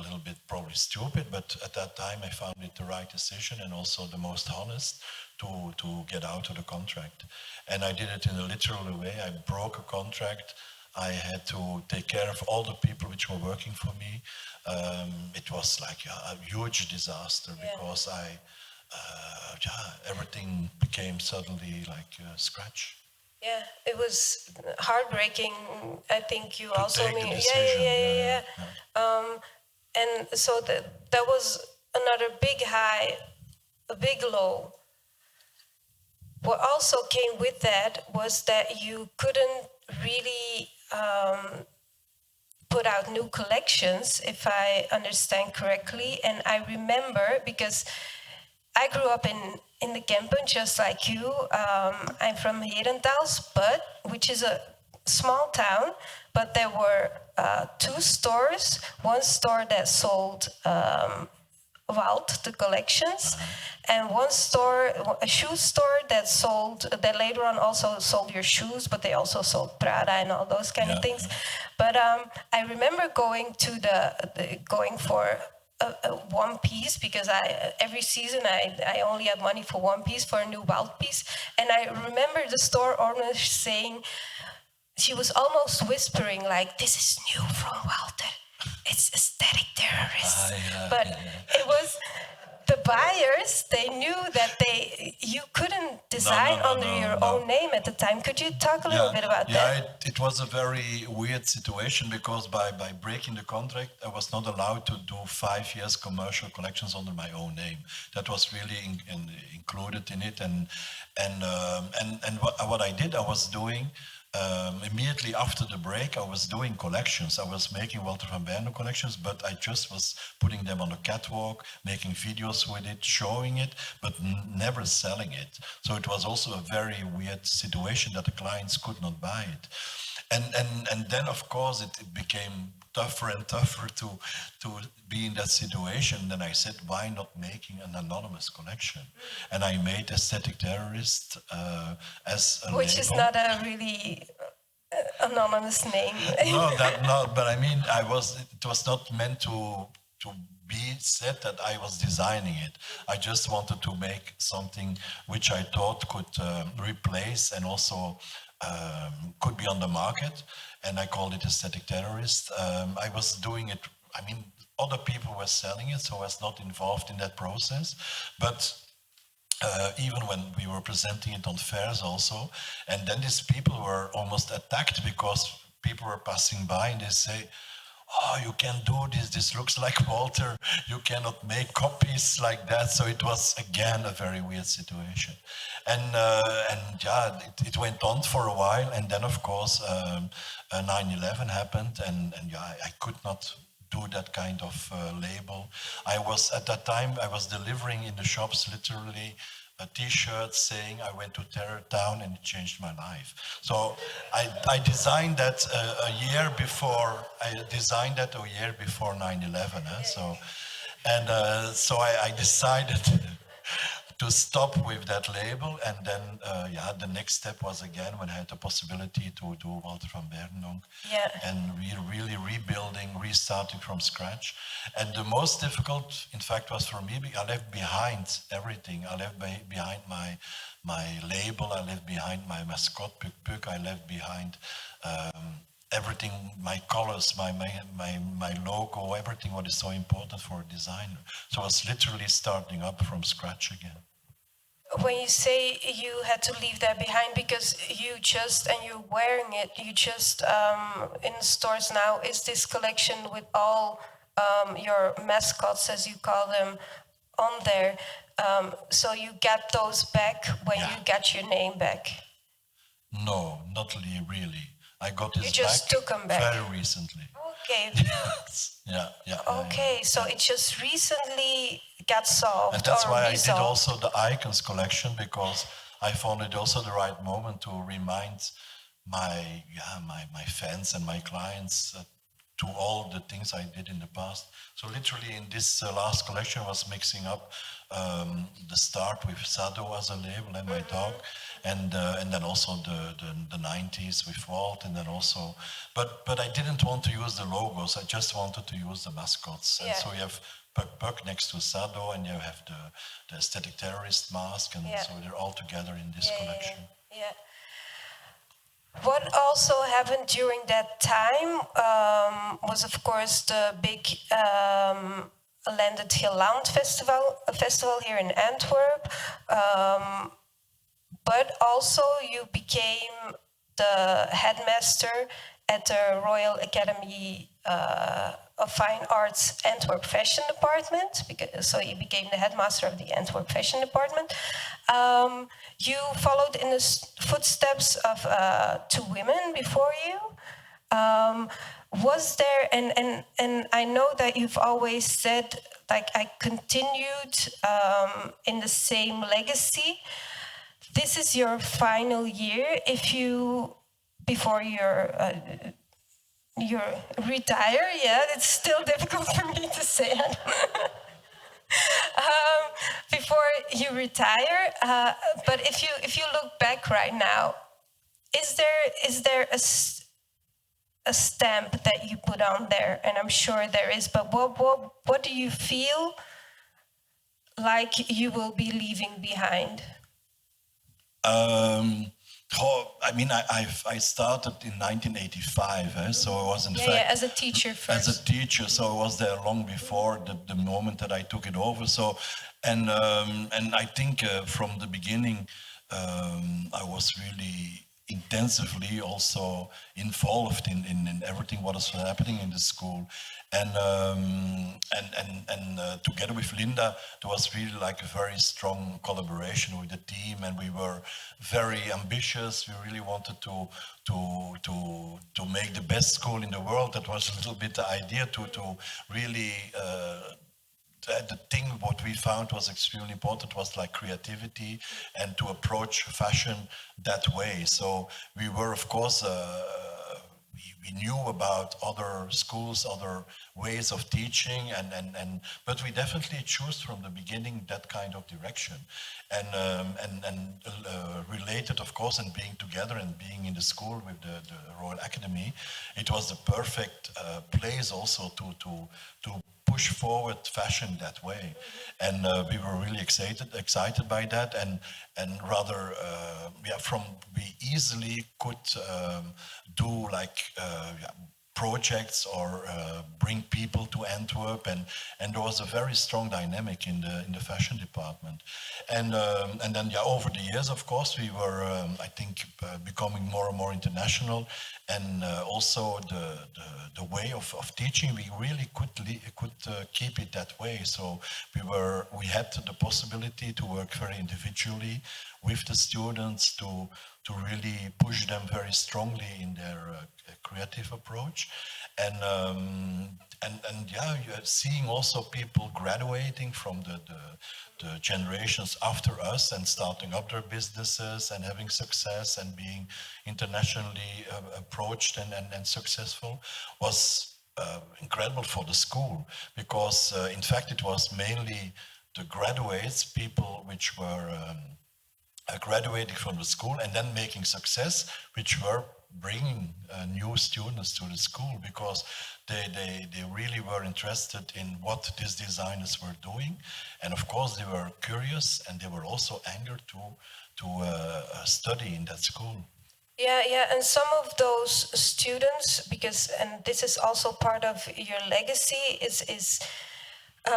Speaker 16: little bit probably stupid, but at that time I found it the right decision, and also the most honest, to get out of the contract. And I did it in a literal way. I broke a contract. I had to take care of all the people which were working for me. It was like a huge disaster, because everything became suddenly like scratch.
Speaker 15: Yeah, it was heartbreaking. I think you also
Speaker 16: take the
Speaker 15: mean.
Speaker 16: decision.
Speaker 15: And so that was another big high, a big low. What also came with that was that you couldn't really put out new collections, if I understand correctly. And I remember, because I grew up in the Kempen, just like you. I'm from Beirendonck, which is a small town, but there were two stores. One store that sold Walt, the collections, and one store, a shoe store that later on also sold your shoes, but they also sold Prada and all those kind of things. But I remember going to going for a one piece, because every season I only had money for one piece, for a new Walt piece. And I remember the store owner saying, she was almost whispering like, "This is new from Walter. it's aesthetic terrorists. But it was the buyers, they knew that you couldn't design under your own name at the time. Could you talk a little bit about that?
Speaker 16: Yeah, it was a very weird situation because by breaking the contract, I was not allowed to do 5 years commercial collections under my own name. That was really included in it. And what I did, I was doing immediately after the break, I was doing collections. I was making Walter van Beirendonck collections, but I just was putting them on the catwalk, making videos with it, showing it, but never selling it. So it was also a very weird situation that the clients could not buy it. And then, of course, it became tougher and tougher to be in that situation. Then I said, why not making an anonymous collection? And I made Aesthetic Terrorist as a
Speaker 15: Which
Speaker 16: label.
Speaker 15: is not a really anonymous name.
Speaker 16: No, but I mean, it was not meant to be said that I was designing it. I just wanted to make something which I thought could replace and also could be on the market, and I called it Aesthetic Terrorist. I was doing it, I mean, other people were selling it, so I was not involved in that process. But even when we were presenting it on fairs also, and then these people were almost attacked because people were passing by and they say, oh, you can't do this looks like Walter, you cannot make copies like that. So it was, again, a very weird situation. And yeah, it went on for a while, and then, of course, 9/11 happened, and yeah, I could not do that kind of label. At that time, I was delivering in the shops literally a t-shirt saying I went to Terror Town and it changed my life. So I designed that a year before. I designed that a year before 9/11. So I decided to stop with that label, and then yeah, the next step was again when I had the possibility to do Walter van Beirendonck, and we're really rebuilding, restarting from scratch. And the most difficult, in fact, was for me. I left behind everything. I left behind my label. I left behind my mascot Puk. I left behind everything, my colors, my logo, everything what is so important for a designer. So I was literally starting up from scratch again.
Speaker 15: When you say you had to leave that behind because and you're wearing it, in the stores now, is this collection with all your mascots, as you call them, on there. So you got those back when you got your name back?
Speaker 16: No, not really. I got this
Speaker 15: You just took them back
Speaker 16: very recently.
Speaker 15: Okay.
Speaker 16: Yeah.
Speaker 15: Okay, so it just recently got solved.
Speaker 16: And that's why
Speaker 15: resolved.
Speaker 16: I did also the Icons collection, because I found it also the right moment to remind my fans and my clients to all the things I did in the past. So literally in this last collection I was mixing up the start with Sado as a label and my dog, and then also the 90s with Walt, and then also, but I didn't want to use the logos. I just wanted to use the mascots. And so you have Puck next to Sado, and you have the Aesthetic Terrorist mask, and so they're all together in this collection.
Speaker 15: Yeah. What also happened during that time was, of course, the big Landed Hill Lounge festival here in Antwerp. But also you became the headmaster at the Royal Academy of Fine Arts Antwerp Fashion Department. So you became the headmaster of the Antwerp Fashion Department. You followed in the footsteps of 2 women before you. Was there, and I know that you've always said, like, I continued in the same legacy. This is your final year. Before you retire, it's still difficult for me to say it. Before you retire, but if you look back right now, is there a stamp that you put on there? And I'm sure there is, but what do you feel like you will be leaving behind?
Speaker 16: Oh, I mean, I started in 1985, so I was in fact...
Speaker 15: Yeah, as a teacher first.
Speaker 16: As a teacher, so I was there long before the moment that I took it over. So, and I think from the beginning, I was really intensively also involved in everything what is happening in the school. And together with Linda, there was really like a very strong collaboration with the team, and we were very ambitious. We really wanted to make the best school in the world. That was a little bit the idea to really the thing what we found was extremely important was like creativity and to approach fashion that way. So we were, of course, we knew about other schools, other ways of teaching, but we definitely chose from the beginning that kind of direction, and related, of course, and being together and being in the school with the Royal Academy, it was the perfect place also to push forward fashion that way, and we were really excited by that, and rather, we easily could do like projects or bring people to Antwerp, and there was a very strong dynamic in the fashion department, and then over the years, of course, we were I think becoming more and more international, and also the way of teaching, we really could keep it that way. So we had the possibility to work very individually with the students to really push them very strongly in their creative approach, and seeing also people graduating from the generations after us and starting up their businesses and having success and being internationally approached and successful was incredible for the school, because in fact it was mainly the graduates, people which were graduating from the school and then making success, which were bringing new students to the school, because they really were interested in what these designers were doing, and of course they were curious, and they were also angered to study in that school.
Speaker 15: Yeah, and some of those students, and this is also part of your legacy, is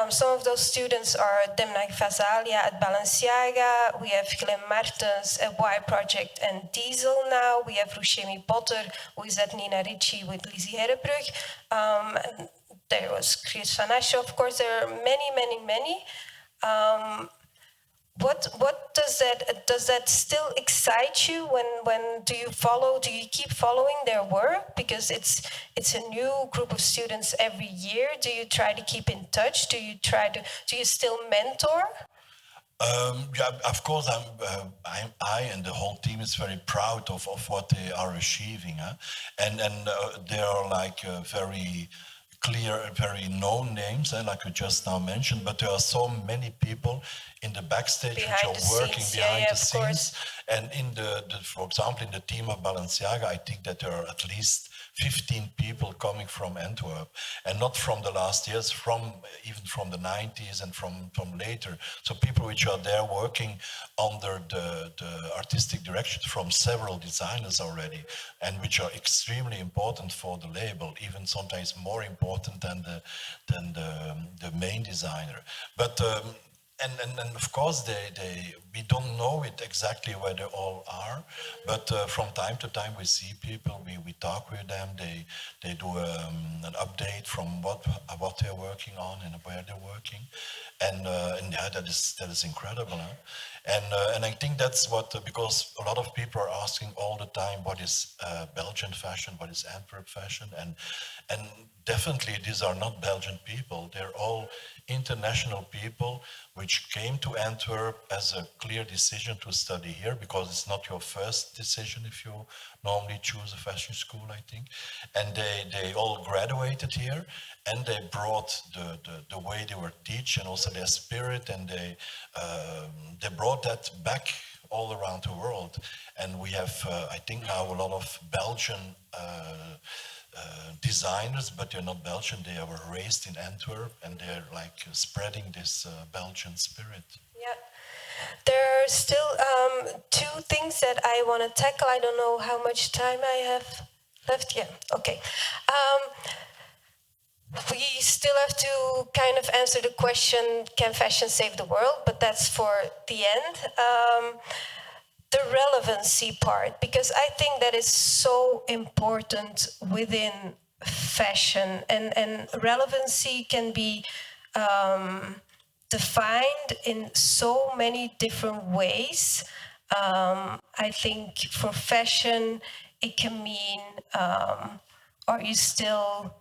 Speaker 15: some of those students are Demna Fazalia at Balenciaga, we have Glenn Martens at Y Project and Diesel now, we have Rushemi Potter, who is at Nina Ricci with Lizzie Herrebrug, and there was Chris Van Asche, of course, there are many. What does that still excite you when do you keep following their work, because it's a new group of students every year? Do you try to keep in touch? Do you still mentor?
Speaker 16: Yeah, of course, I and the whole team is very proud of what they are achieving, and they are like very clear, very known names, like you just now mentioned, but there are so many people in the backstage which are working behind the scenes. And in for example, in the team of Balenciaga, I think that there are at least 15 people coming from Antwerp, and not from the last years, even from the 90s and from later. So people which are there working under the artistic direction from several designers already, and which are extremely important for the label, even sometimes more important than the main designer. But and of course, we don't know it exactly where they all are, but from time to time we see people, we talk with them, they do an update from what they're working on and where they're working, and yeah, that is incredible, huh? And I think that's what, because a lot of people are asking all the time, what is Belgian fashion, what is Antwerp fashion, and definitely these are not Belgian people, they're all international people which came to Antwerp as a clear decision to study here, because it's not your first decision if you normally choose a fashion school, I think. And they all graduated here, and they brought the way they were teach and also their spirit, and they brought that back all around the world. And we have, I think now, a lot of Belgian designers, but they're not Belgian, they were raised in Antwerp, and they're like spreading this Belgian spirit.
Speaker 15: Yeah. There are still two things that I want to tackle. I don't know how much time I have left. Yeah, okay. We still have to kind of answer the question, can fashion save the world? But that's for the end. The relevancy part, because I think that is so important within fashion, and relevancy can be defined in so many different ways. I think for fashion, it can mean, are you still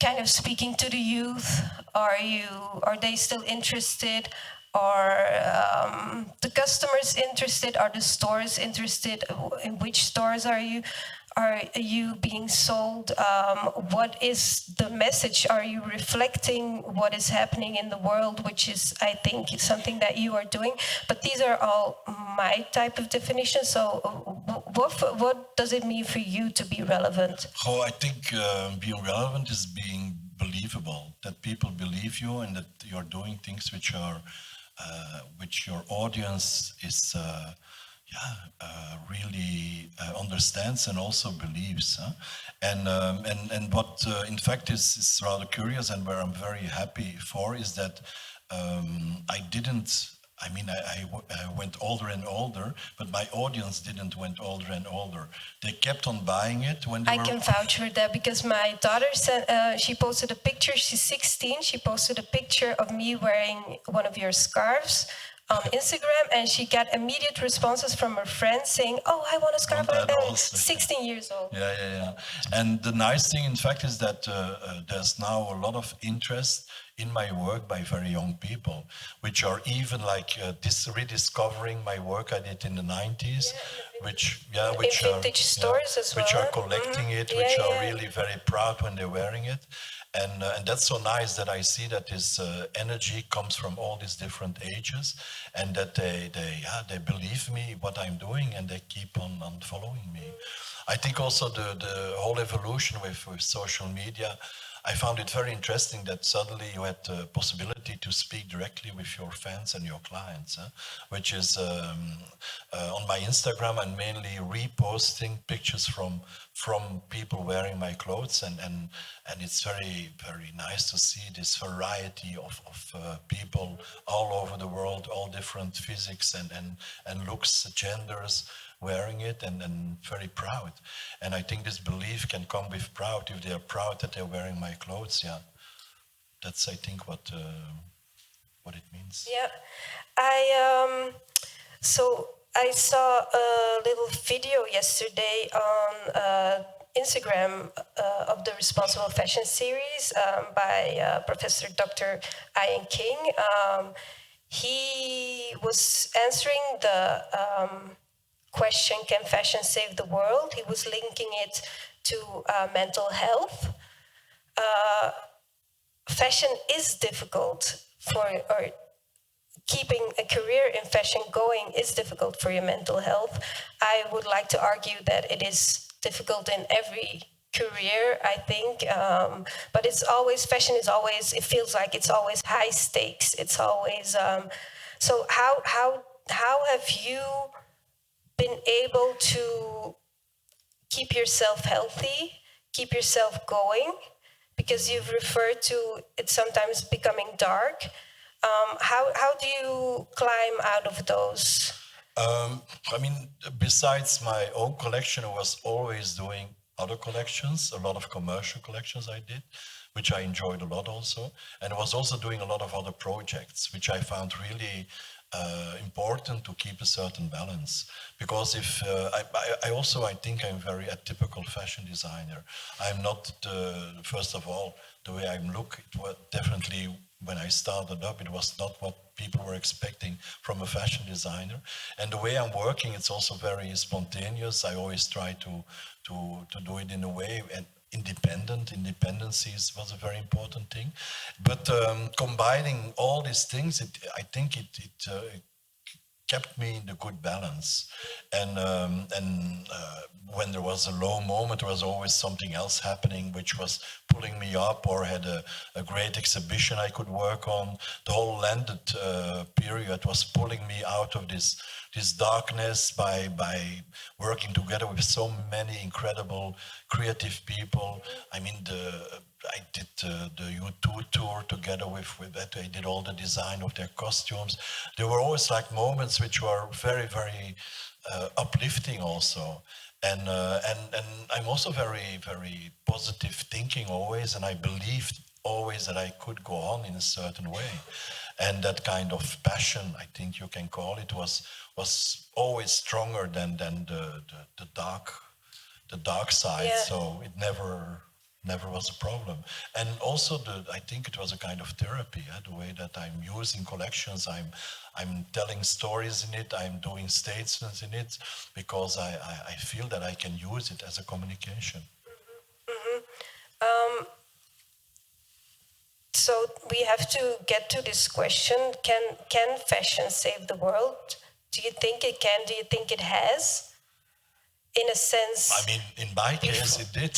Speaker 15: kind of speaking to the youth? Are they still interested? Are the customers interested? Are the stores interested? In which stores are you being sold? What is the message? Are you reflecting what is happening in the world, which is, I think, something that you are doing? But these are all my type of definitions. So what does it mean for you to be relevant?
Speaker 16: Oh, I think being relevant is being believable, that people believe you and that you're doing things which are which your audience is really understands and also believes. And what in fact is rather curious, and where I'm very happy for, is that I went older and older, but my audience didn't went older and older. They kept on buying it when they
Speaker 15: I can vouch for that, because my daughter sent, she posted a picture, she's 16, she posted a picture of me wearing one of your scarves on Instagram, and she got immediate responses from her friends saying, oh, I want a scarf like that. 16 years old.
Speaker 16: Yeah. And the nice thing, in fact, is that there's now a lot of interest in my work by very young people, which are even like rediscovering my work I did in the 90s, which
Speaker 15: in vintage stores as well.
Speaker 16: Which are collecting it, which are really very proud when they're wearing it. And that's so nice that I see that this energy comes from all these different ages, and that they believe me, what I'm doing, and they keep on following me. I think also the whole evolution with social media, I found it very interesting that suddenly you had the possibility to speak directly with your fans and your clients, which is on my Instagram, I'm mainly reposting pictures from people wearing my clothes, and it's very, very nice to see this variety of people all over the world, all different physics and looks, genders, wearing it, and very proud. And I think this belief can come with proud. If they're proud that they're wearing my clothes, that's, I think, what it means.
Speaker 15: Yeah, so I saw a little video yesterday on Instagram of the Responsible Fashion series by Professor Dr. Ian King. He was answering the question, can fashion save the world? He was linking it to mental health. Fashion is difficult or keeping a career in fashion going is difficult for your mental health. I would like to argue that it is difficult in every career, I think, but it's always, fashion is always, it feels like it's always high stakes. It's always, so how have you been able to keep yourself healthy, keep yourself going? Because you've referred to it sometimes becoming dark. How do you climb out of those?
Speaker 16: I mean, besides my own collection, I was always doing other collections, a lot of commercial collections I did, which I enjoyed a lot also. And I was also doing a lot of other projects, which I found really important to keep a certain balance. Because if I think I'm very atypical fashion designer. I'm not first of all, the way I look, it was definitely, when I started up, it was not what people were expecting from a fashion designer. And the way I'm working, it's also very spontaneous. I always try to do it in a way, and independency was a very important thing. But combining all these things, I think it kept me in the good balance. And when there was a low moment, there was always something else happening which was pulling me up, or had a great exhibition I could work on. The whole landed period was pulling me out of this darkness by working together with so many incredible creative people. I mean, I did the U2 tour together with that. I did all the design of their costumes. There were always like moments which were very, very uplifting also. And I'm also very, very positive thinking always, and I believed always that I could go on in a certain way. And that kind of passion, I think you can call it, was always stronger than the dark side. Yeah. So it never was a problem. And also I think it was a kind of therapy, the way that I'm using collections, I'm telling stories in it, I'm doing statements in it, because I feel that I can use it as a communication.
Speaker 15: So we have to get to this question, can fashion save the world? Do you think it can? Do you think it has? In a sense...
Speaker 16: I mean, in my case, it did.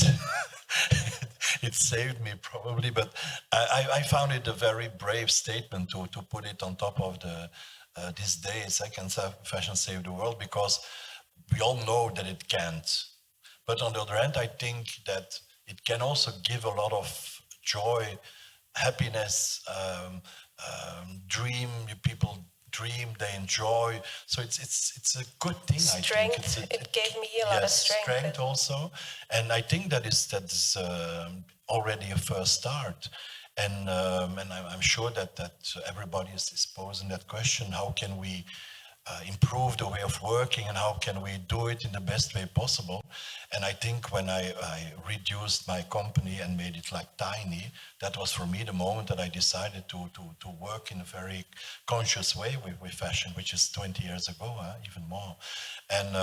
Speaker 16: It saved me probably, but I found it a very brave statement to put it on top of these days. I can say fashion save the world, because we all know that it can't. But on the other hand, I think that it can also give a lot of joy, happiness, people dream, they enjoy. So it's a good thing.
Speaker 15: Strength.
Speaker 16: I think
Speaker 15: it gave me a lot of strength.
Speaker 16: Strength also, and I think that's already a first start. And I'm sure that everybody is posing that question: how can we improve the way of working, and how can we do it in the best way possible? And I think when I reduced my company and made it like tiny, that was for me the moment that I decided to work in a very conscious way with fashion, which is 20 years ago, even more. And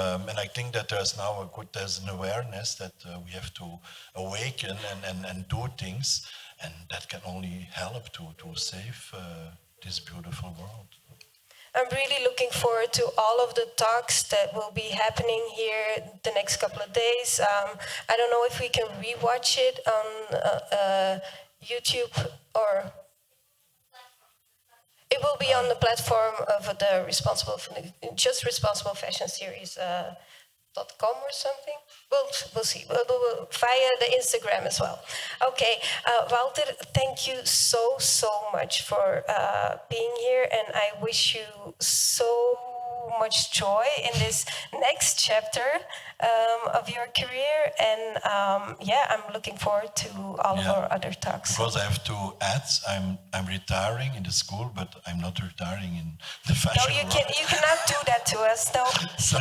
Speaker 16: I think that there's now there's an awareness that we have to awaken and do things, and that can only help to save this beautiful world.
Speaker 15: I'm really looking forward to all of the talks that will be happening here the next couple of days. I don't know if we can rewatch it on YouTube, or it will be on the platform of the Responsible Fashion Series.com or something. We'll see. We'll via the Instagram as well. Okay, Walter, thank you so much for being here, and I wish you so much joy in this next chapter of your career. And I'm looking forward to all of our other talks.
Speaker 16: Because I have to add, I'm retiring in the school, but I'm not retiring in the fashion world.
Speaker 15: No, you cannot do that to us. No.
Speaker 16: So.